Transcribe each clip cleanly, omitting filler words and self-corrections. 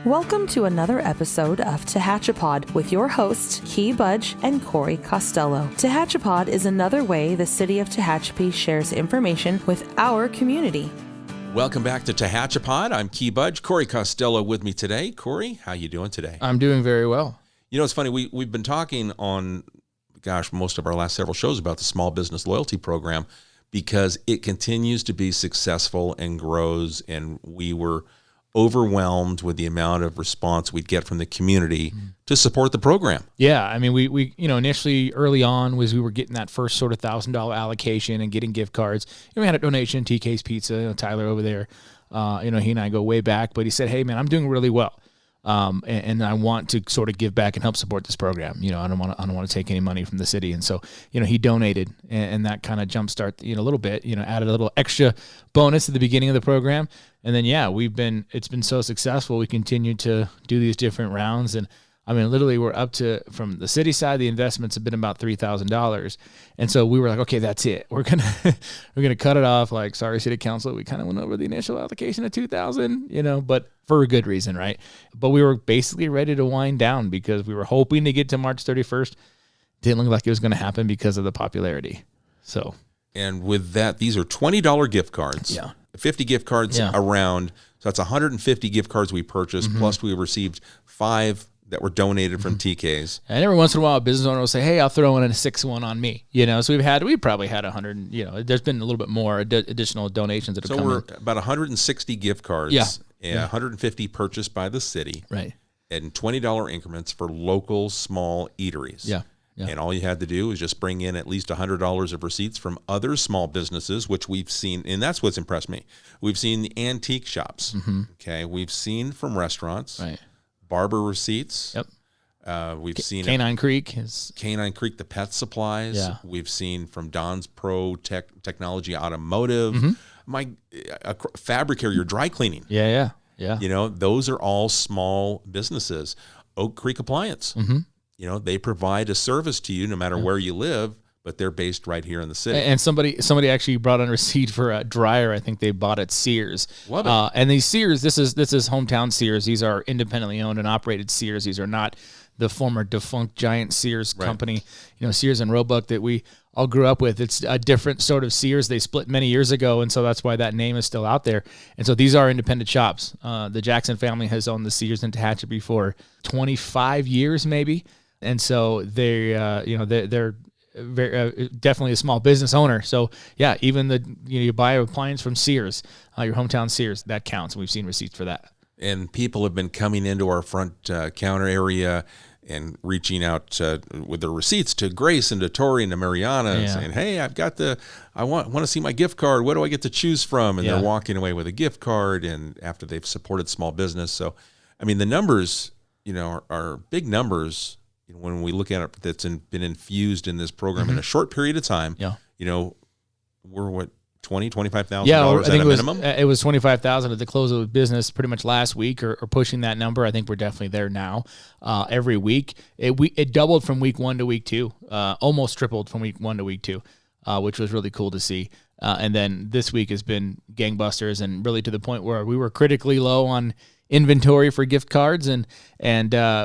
Welcome to another episode of Tehachapi with your hosts, Key Budge and Corey Costello. Tehachapi is another way the city of Tehachapi shares information with our community. Welcome back to Tehachapi. I'm Key Budge. Corey Costello with me today. Corey, how you doing today? I'm doing very well. You know, it's funny. We've been talking on, most of our last several shows about the Small Business Loyalty Program because it continues to be successful and grows, and we were overwhelmed with the amount of response we'd get from the community to support the program. Yeah, I mean, we initially early on we were getting that first sort of $1,000 allocation and getting gift cards. We had a donation, TK's Pizza, Tyler over there. He and I go way back, but he said, "Hey, man, I'm doing really well, and I want to sort of give back and help support this program. I don't want to take any money from the city." And so, he donated, and that kind of jumpstart, a little bit, added a little extra bonus at the beginning of the program. And then, it's been so successful. We continue to do these different rounds. And I mean, literally we're up to, from the city side, the investments have been about $3,000. And so we were like, okay, that's it. We're going to cut it off. Like, sorry, city council, we kind of went over the initial allocation of $2,000, but for a good reason, right? But we were basically ready to wind down because we were hoping to get to March 31st. Didn't look like it was going to happen because of the popularity. So. And with that, these are $20 gift cards. Yeah. 50 gift cards around. So that's 150 gift cards we purchased, plus we received 5 that were donated from TK's. And every once in a while, a business owner will say, "Hey, I'll throw in a 6th one on me." So we probably had 100. There's been a little bit more additional donations that have come in. So we're about 160 gift cards. And 150 purchased by the city. Right. And $20 increments for local small eateries. Yeah. And all you had to do is just bring in at least $100 of receipts from other small businesses, which we've seen, and that's what's impressed me. We've seen the antique shops. Okay, we've seen from restaurants, right? Barber receipts. Yep. We've seen Canine Creek, the pet supplies. Yeah. We've seen from Don's Pro Technology Automotive. A Fabricator, your dry cleaning. Yeah. Those are all small businesses. Oak Creek Appliance. They provide a service to you no matter where you live, but they're based right here in the city. And somebody actually brought on receipt for a dryer. I think they bought at Sears. Love it. And these Sears, this is hometown Sears. These are independently owned and operated Sears. These are not the former defunct giant Sears company, Sears and Roebuck that we all grew up with. It's a different sort of Sears. They split many years ago, and so that's why that name is still out there. And so these are independent shops. The Jackson family has owned the Sears in Tehachapi for 25 years, maybe. And so they're very, definitely a small business owner. So yeah, even you buy an appliance from Sears, your hometown Sears, that counts. And we've seen receipts for that. And people have been coming into our front counter area and reaching out with their receipts to Grace and to Tori and to Mariana and saying, "Hey, I want to see my gift card. What do I get to choose from?" And they're walking away with a gift card, and after they've supported small business. So, I mean, the numbers, are big numbers. When we look at it, that's been infused in this program in a short period of time. We're what, $25,000 at a minimum. It was $25,000 at the close of the business pretty much last week, or pushing that number. I think we're definitely there now. Every week, it doubled from week 1 to week 2, almost tripled from week 1 to week 2, which was really cool to see. And then this week has been gangbusters, and really to the point where we were critically low on inventory for gift cards, and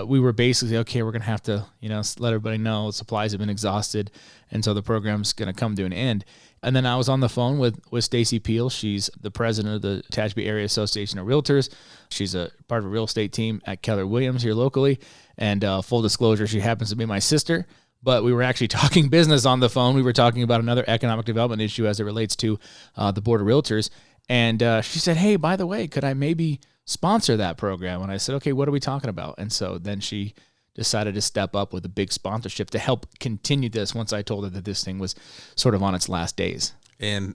we were basically, okay, we're gonna have to let everybody know supplies have been exhausted, and so the program's gonna come to an end. And then I was on the phone with Stacy Peel. She's the president of the Tehachapi Area Association of Realtors. She's a part of a real estate team at Keller Williams here locally, and full disclosure, she happens to be my sister. But we were actually talking business on the phone. We were talking about another economic development issue as it relates to the Board of Realtors. And she said, "Hey, by the way, could I maybe sponsor that program?" And I said, "Okay, what are we talking about?" And so then she decided to step up with a big sponsorship to help continue this once I told her that this thing was sort of on its last days. And,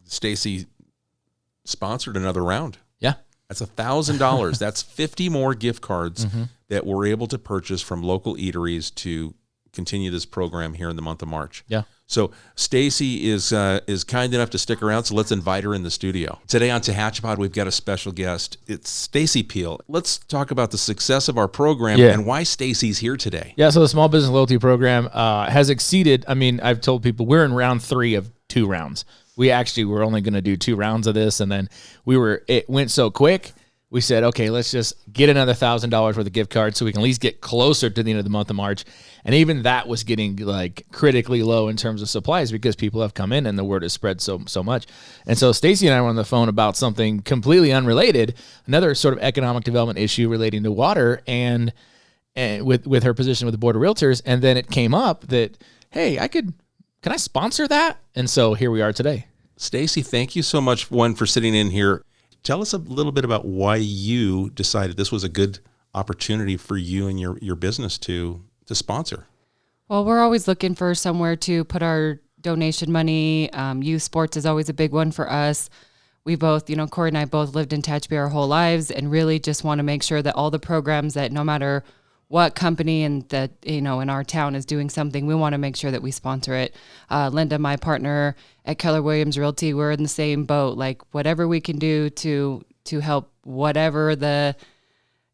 Stacy sponsored another round. Yeah. That's $1,000. That's 50 more gift cards that we're able to purchase from local eateries to continue this program here in the month of March. Yeah. So Stacy is kind enough to stick around, so let's invite her in the studio. Today on Tehachapi, we've got a special guest. It's Stacy Peel. Let's talk about the success of our program and why Stacy's here today. Yeah, so the Small Business Loyalty Program has exceeded, I've told people we're in round 3 of 2 rounds. We actually were only going to do 2 rounds of this, and then it went so quick we said, okay, let's just get another $1,000 worth of gift cards so we can at least get closer to the end of the month of March. And even that was getting like critically low in terms of supplies because people have come in and the word has spread so much. And so Stacy and I were on the phone about something completely unrelated, another sort of economic development issue relating to water and with her position with the Board of Realtors. And then it came up that, hey, can I sponsor that? And so here we are today. Stacy, thank you so much, for sitting in here. Tell us a little bit about why you decided this was a good opportunity for you and your business to sponsor. Well, we're always looking for somewhere to put our donation money. Youth sports is always a big one for us. We both, Corey and I both lived in Tehachapi our whole lives and really just want to make sure that all the programs that no matter what company and that, in our town is doing something, we want to make sure that we sponsor it. Linda, my partner at Keller Williams Realty, we're in the same boat. Like whatever we can do to help whatever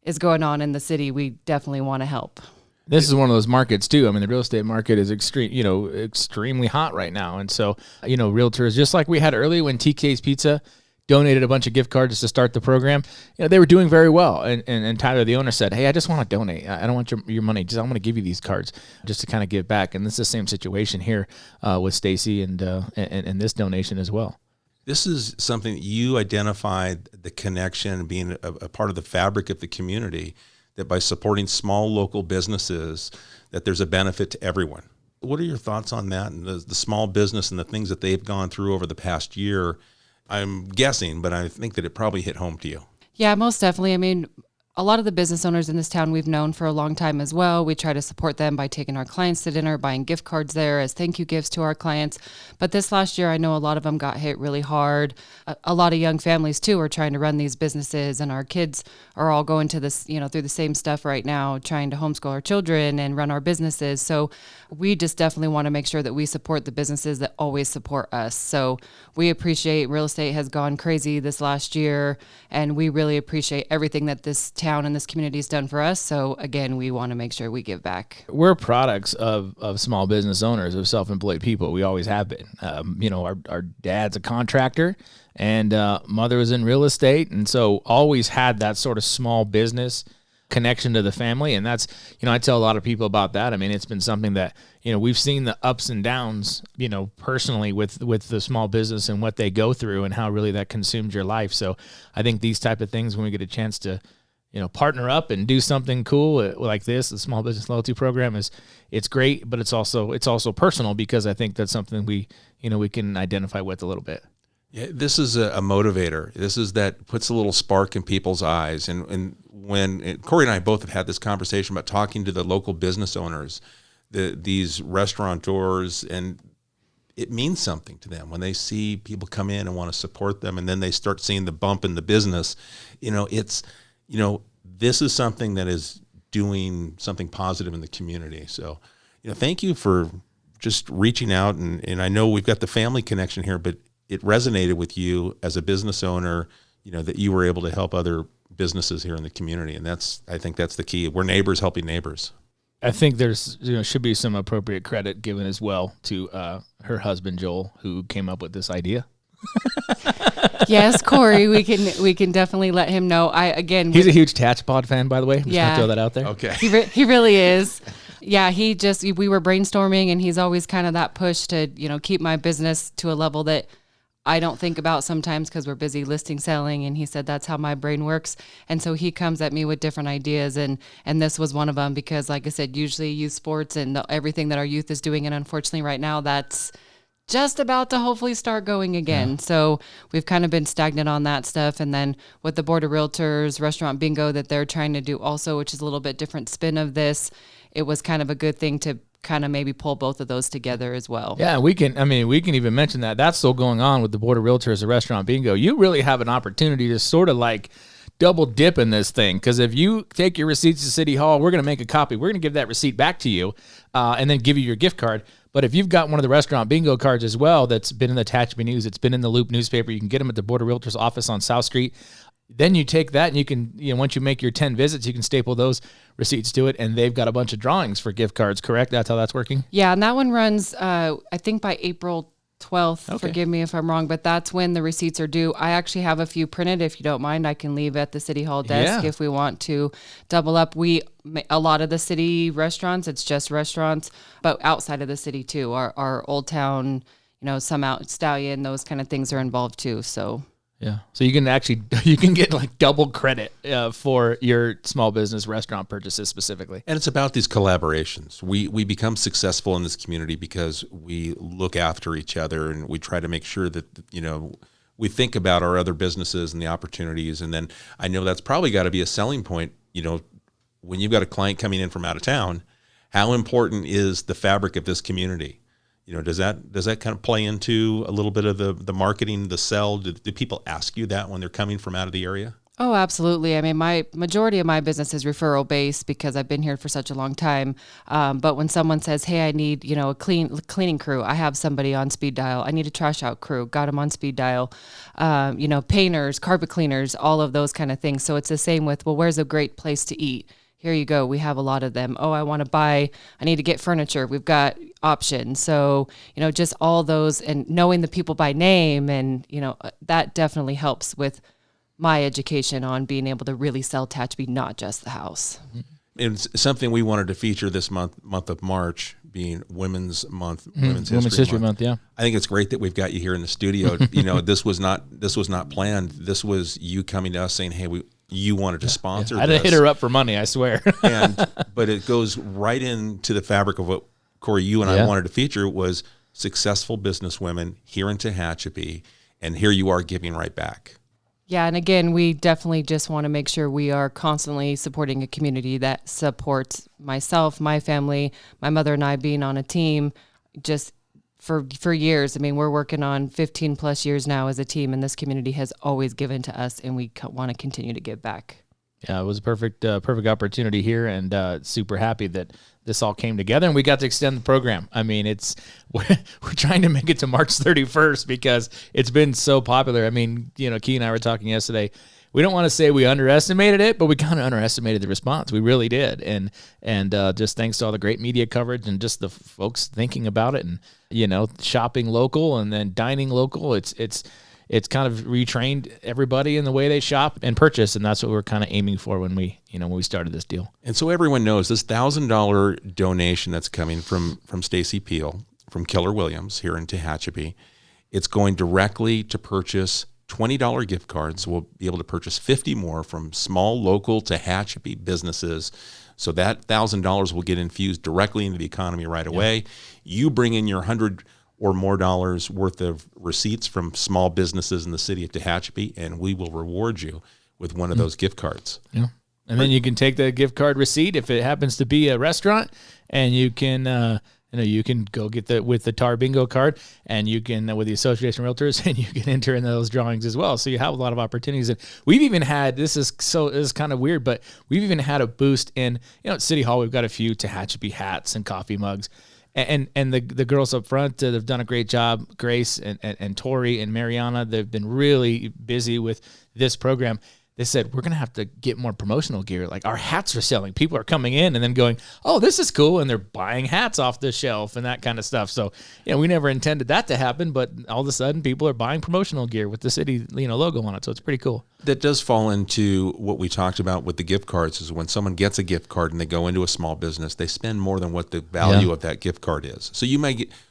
is going on in the city, we definitely want to help. This is one of those markets too. I mean, the real estate market is extremely hot right now. And so, realtors, just like we had earlier when TK's Pizza donated a bunch of gift cards to start the program, they were doing very well. And Tyler, the owner, said, hey, I just want to donate. I don't want your money. I'm going to give you these cards just to kind of give back. And this is the same situation here with Stacy and this donation as well. This is something that you identified, the connection, being a part of the fabric of the community, that by supporting small local businesses, that there's a benefit to everyone. What are your thoughts on that and the small business and the things that they've gone through over the past year? I'm guessing, but I think that it probably hit home to you. Yeah, most definitely. I mean, a lot of the business owners in this town we've known for a long time as well. We try to support them by taking our clients to dinner, buying gift cards there as thank you gifts to our clients. But this last year, I know a lot of them got hit really hard. A lot of young families too are trying to run these businesses, and our kids are all going to this, through the same stuff right now, trying to homeschool our children and run our businesses. So we just definitely want to make sure that we support the businesses that always support us. So we appreciate real estate has gone crazy this last year, and we really appreciate everything that this town and this community has done for us. So again, we want to make sure we give back. We're products of small business owners, of self-employed people. We always have been. Our dad's a contractor and mother was in real estate. And so always had that sort of small business connection to the family. And that's, I tell a lot of people about that. I mean, it's been something that, we've seen the ups and downs, personally with the small business and what they go through and how really that consumes your life. So I think these type of things, when we get a chance to, partner up and do something cool like this, the Small Business Loyalty Program it's great, but it's also personal because I think that's something we can identify with a little bit. Yeah, this is a motivator. This is that puts a little spark in people's eyes. And when Corey and I both have had this conversation about talking to the local business owners, these restaurateurs, and it means something to them when they see people come in and want to support them, and then they start seeing the bump in the business. This is something that is doing something positive in the community. So, thank you for just reaching out. And I know we've got the family connection here, but it resonated with you as a business owner, that you were able to help other businesses here in the community. And I think that's the key. We're neighbors helping neighbors. I think there's, should be some appropriate credit given as well to her husband, Joel, who came up with this idea. Yes, Corey, we can definitely let him know. He's a huge Tehachapi fan, by the way. I'm just gonna throw that out there. Okay. He really is. Yeah, we were brainstorming, and he's always kind of that push to, keep my business to a level that I don't think about sometimes because we're busy listing, selling. And he said, that's how my brain works. And so he comes at me with different ideas. And this was one of them because, like I said, usually youth sports and everything that our youth is doing. And unfortunately right now that's just about to hopefully start going again. Yeah. So we've kind of been stagnant on that stuff. And then with the Board of Realtors, Restaurant Bingo that they're trying to do also, which is a little bit different spin of this, it was kind of a good thing to kind of maybe pull both of those together as well. Yeah, we can even mention that. That's still going on with the Board of Realtors, the Restaurant Bingo. You really have an opportunity to sort of like double dip in this thing, because if you take your receipts to City Hall, we're going to make a copy. We're going to give that receipt back to you and then give you your gift card. But if you've got one of the Restaurant Bingo cards as well that's been in the Tehachapi News, it's been in the Loop newspaper, you can get them at the Board of Realtors office on South Street. Then you take that and you can, once you make your 10 visits, you can staple those receipts to it, and they've got a bunch of drawings for gift cards, correct? That's how that's working? Yeah, and that one runs, I think by April 12th. Okay. Forgive me if I'm wrong, but that's when the receipts are due. I actually have a few printed. If you don't mind, I can leave at the City Hall desk if we want to double up. A lot of the city restaurants, it's just restaurants, but outside of the city too. Our Old Town, some out Stallion, those kind of things are involved too. So. Yeah. So you can get like double credit for your small business restaurant purchases specifically. And it's about these collaborations. We become successful in this community because we look after each other, and we try to make sure that, we think about our other businesses and the opportunities. And then I know that's probably got to be a selling point, when you've got a client coming in from out of town, how important is the fabric of this community? Does that kind of play into a little bit of the marketing, the sell? Do people ask you that when they're coming from out of the area? Oh, absolutely. I mean, my majority of my business is referral based because I've been here for such a long time. But when someone says, "Hey, I need a cleaning crew," I have somebody on speed dial. I need a trash out crew. Got them on speed dial. Painters, carpet cleaners, all of those kind of things. So it's the same with, well, where's a great place to eat? Here you go. We have a lot of them. Oh, I need to get furniture. We've got options. So, just all those, and knowing the people by name, and, that definitely helps with my education on being able to really sell Tehachapi, not just the house. It's something we wanted to feature this month of March, being Women's Month, Women's History Month. Yeah. I think it's great that we've got you here in the studio. This was not planned. This was you coming to us saying, "Hey, you wanted to sponsor I had this." to hit her up for money, I swear. But it goes right into the fabric of what, Corey, you and I wanted to feature, was successful businesswomen here in Tehachapi, and here you are giving right back. Yeah, and again, we definitely just want to make sure we are constantly supporting a community that supports myself, my family, my mother and I being on a team just for years. I mean, we're working on 15 plus years now as a team, and this community has always given to us, and we want to continue to give back. Yeah, it was a perfect opportunity here, and super happy that this all came together, and we got to extend the program. I mean, we're trying to make it to March 31st because it's been so popular. I mean, Key and I were talking yesterday. We don't want to say we underestimated it, but we kind of underestimated the response. We really did, and just thanks to all the great media coverage and just the folks thinking about it, and shopping local and then dining local. It's kind of retrained everybody in the way they shop and purchase, and that's what we're kind of aiming for when we started this deal. And so everyone knows this $1,000 donation that's coming from Stacy Peel, from Keller Williams here in Tehachapi, it's going directly to purchase $20 gift cards. We'll be able to purchase 50 more from small local Tehachapi businesses. So that $1,000 will get infused directly into the economy right away. You bring in your 100 or more dollars worth of receipts from small businesses in the city of Tehachapi, and we will reward you with one of those gift cards. Yeah. And then you can take the gift card receipt if it happens to be a restaurant, and you can you can go get with the TAR bingo card, and you can with the Association of Realtors, and you can enter in those drawings as well. So you have a lot of opportunities. And we've even had, this is kind of weird, but we've even had a boost in, at City Hall, we've got a few Tehachapi hats and coffee mugs. And the girls up front, they've done a great job. Grace and Tori and Mariana, they've been really busy with this program. They said, we're going to have to get more promotional gear. Like, our hats are selling. People are coming in and then going, oh, this is cool. And they're buying hats off the shelf and that kind of stuff. So, we never intended that to happen, but all of a sudden people are buying promotional gear with the city, logo on it. So it's pretty cool. That does fall into what we talked about with the gift cards, is when someone gets a gift card and they go into a small business, they spend more than what the value of that gift card is. So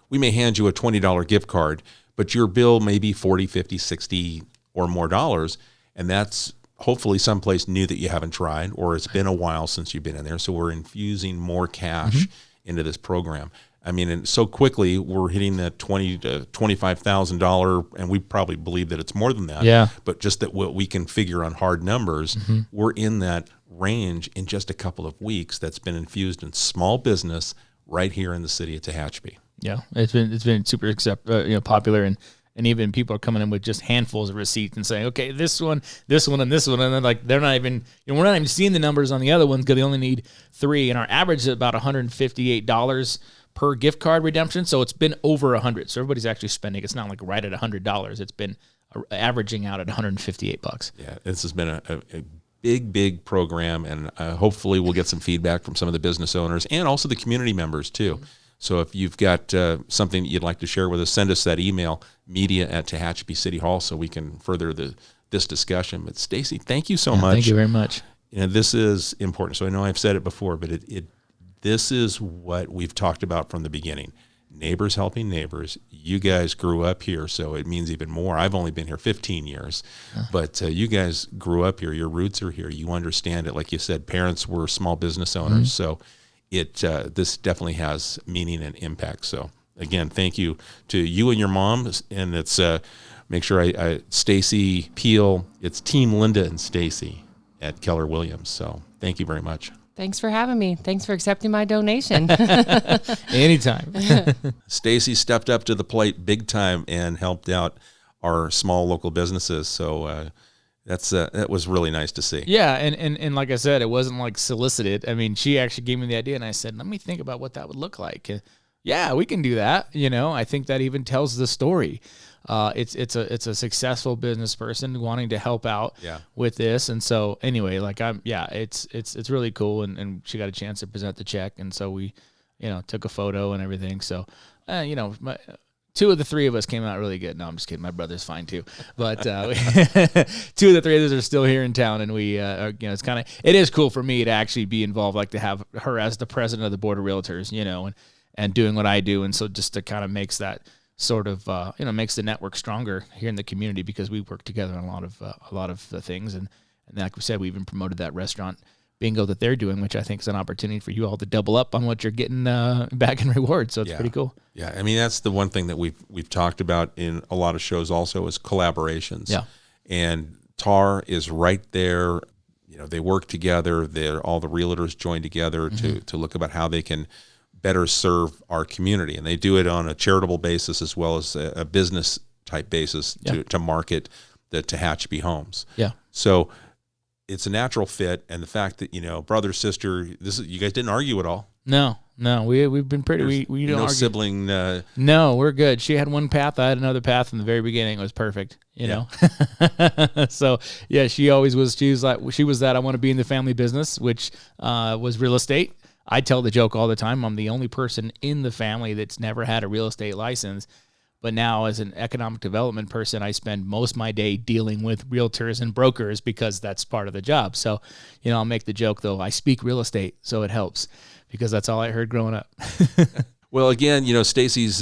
we may hand you a $20 gift card, but your bill may be $40, $50, $60 or more dollars. And that's hopefully someplace new that you haven't tried, or it's been a while since you've been in there. So we're infusing more cash into this program. I mean, and so quickly we're hitting that $20,000 to $25,000, and we probably believe that it's more than that. Yeah. But just that what we can figure on hard numbers, we're in that range in just a couple of weeks. That's been infused in small business right here in the city of Tehachapi. Yeah, it's been super popular, and even people are coming in with just handfuls of receipts and saying, okay, this one, and this one. And then they're not even, we're not even seeing the numbers on the other ones because they only need 3. And our average is about $158 per gift card redemption. So it's been over 100. So everybody's actually spending. It's not like right at $100. It's been averaging out at $158. Yeah, this has been a big program. And hopefully we'll get some feedback from some of the business owners and also the community members too. So if you've got something that you'd like to share with us, send us that email, media@Tehachapi City Hall, so we can further this discussion. But Stacy, thank you so much. Thank you very much. This is important. So I know I've said it before, but this is what we've talked about from the beginning. Neighbors helping neighbors. You guys grew up here, so it means even more. I've only been here 15 years, but you guys grew up here. Your roots are here. You understand it. Like you said, parents were small business owners, so this definitely has meaning and impact. So again, thank you to you and your mom, and it's make sure I Stacy Peel. It's Team Linda and Stacy at Keller Williams. So thank you very much. Thanks for having me. Thanks for accepting my donation. Anytime. Stacy stepped up to the plate big time and helped out our small local businesses. So that was really nice to see. Yeah, and like I said, it wasn't like solicited. I mean, she actually gave me the idea, and I said, let me think about what that would look like. Yeah, we can do that. I think that even tells the story. It's a successful business person wanting to help out with this. And so anyway, it's really cool. And she got a chance to present the check. And so we, took a photo and everything. So, two of the three of us came out really good. No, I'm just kidding. My brother's fine too. But two of the three of us are still here in town, and we, it is cool for me to actually be involved, like to have her as the president of the board of realtors, and doing what I do. And so just to kind of makes that sort of, makes the network stronger here in the community, because we work together on a lot of the things. And like we said, we even promoted that restaurant bingo that they're doing, which I think is an opportunity for you all to double up on what you're getting back in rewards. So it's pretty cool. Yeah. I mean, that's the one thing that we've talked about in a lot of shows also is collaborations. Yeah. And TAR is right there. They work together. All the realtors join together to look about how they can better serve our community. And they do it on a charitable basis as well as a business type basis to market the Tehachapi homes. Yeah. So it's a natural fit. And the fact that, brother, sister, you guys didn't argue at all. No, we've been pretty, we don't no argue. Sibling. No, we're good. She had one path. I had another path from the very beginning. It was perfect, know? So yeah, she was that I want to be in the family business, which was real estate. I tell the joke all the time. I'm the only person in the family that's never had a real estate license. But now as an economic development person, I spend most of my day dealing with realtors and brokers because that's part of the job. So, I'll make the joke, though. I speak real estate, so it helps because that's all I heard growing up. Well, again, Stacy's,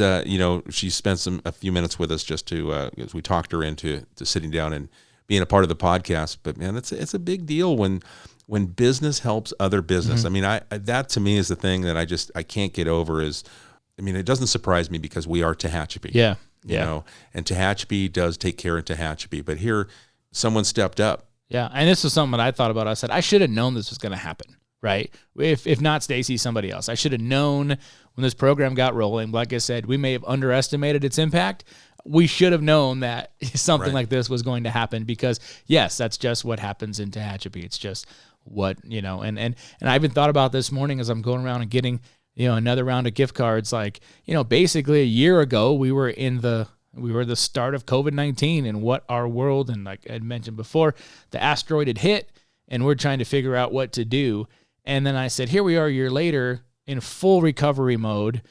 she spent a few minutes with us just to, as we talked her into sitting down and being a part of the podcast. But man, it's a big deal when business helps other business. I mean, that to me is the thing that I can't get over is, it doesn't surprise me because we are Tehachapi. Yeah. And Tehachapi does take care of Tehachapi, but here someone stepped up. Yeah. And this was something that I thought about. I said, I should have known this was going to happen, right? If not Stacy, somebody else. I should have known when this program got rolling. Like I said, we may have underestimated its impact. We should have known that something like this was going to happen because yes, that's just what happens in Tehachapi. It's just what, and I even thought about this morning as I'm going around and getting, another round of gift cards. Like, basically a year ago, we were the start of COVID-19 and what our world, and like I mentioned before, the asteroid had hit and we're trying to figure out what to do. And then I said, here we are a year later in full recovery mode.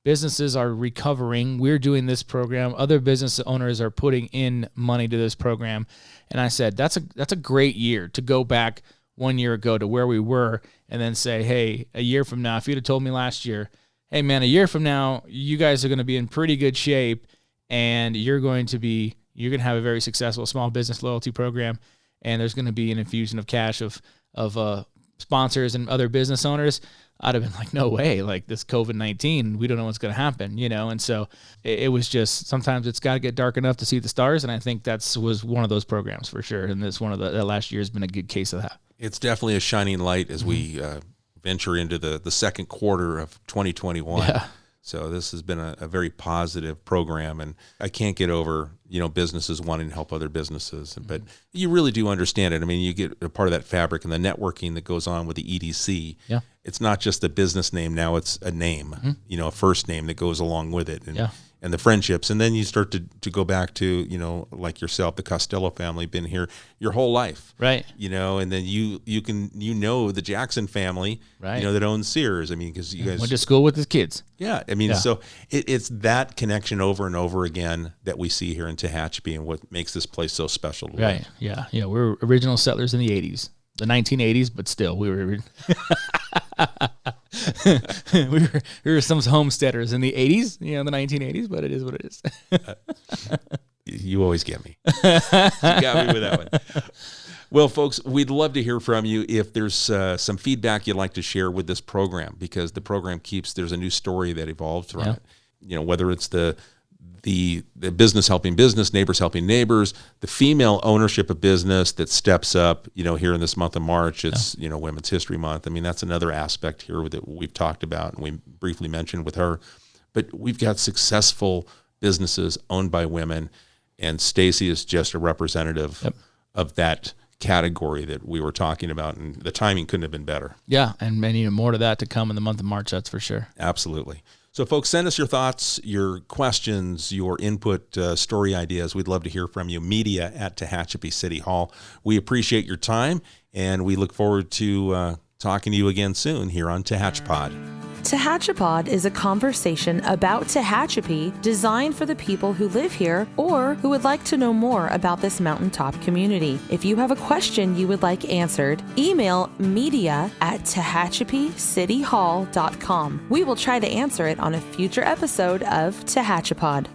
Businesses are recovering. We're doing this program. Other business owners are putting in money to this program. And I said, that's a great year to go back 1 year ago to where we were and then say, hey, a year from now, if you'd have told me last year, hey man, a year from now, you guys are going to be in pretty good shape and you're going to have a very successful small business loyalty program. And there's going to be an infusion of cash of sponsors and other business owners. I'd have been like, no way, like this COVID-19, we don't know what's going to happen, And so it was just, sometimes it's got to get dark enough to see the stars. And I think was one of those programs for sure. And this that last year has been a good case of that. It's definitely a shining light as we venture into the second quarter of 2021. Yeah. So this has been a very positive program, and I can't get over, businesses wanting to help other businesses. But you really do understand it. I mean, you get a part of that fabric and the networking that goes on with the EDC. Yeah. It's not just the business name now; it's a name, a first name that goes along with it. And and the friendships. And then you start to go back to, you know, like yourself, the Costello family, been here your whole life. Right. You know, and then you know, the Jackson family, right, you know, that owns Sears. I mean, because you guys went to school with his kids. Yeah. I mean, so it's that connection over and over again that we see here in Tehachapi and what makes this place so special. Right. Yeah. Yeah. We're original settlers in the 80s, the 1980s, but still we were we were some homesteaders in the 80s, you know, the 1980s, but it is what it is. You always get me. You got me with that one. Well, folks, we'd love to hear from you if there's some feedback you'd like to share with this program, because the program there's a new story that evolved from it. You know, whether it's the business helping business, neighbors helping neighbors, the female ownership of business that steps up, you know, here in this month of March, it's, you know, Women's History Month. I mean, that's another aspect here that we've talked about and we briefly mentioned with her. But we've got successful businesses owned by women, and Stacy is just a representative of that category that we were talking about, and the timing couldn't have been better. Yeah, and even more to that to come in the month of March, that's for sure. Absolutely. So, folks, send us your thoughts, your questions, your input, story ideas. We'd love to hear from you. Media@Tehachapi City Hall. We appreciate your time, and we look forward to talking to you again soon here on Tehachapod. Tehachapod is a conversation about Tehachapi designed for the people who live here or who would like to know more about this mountaintop community. If you have a question you would like answered, email media@TehachapiCityHall.com. We will try to answer it on a future episode of Tehachapod.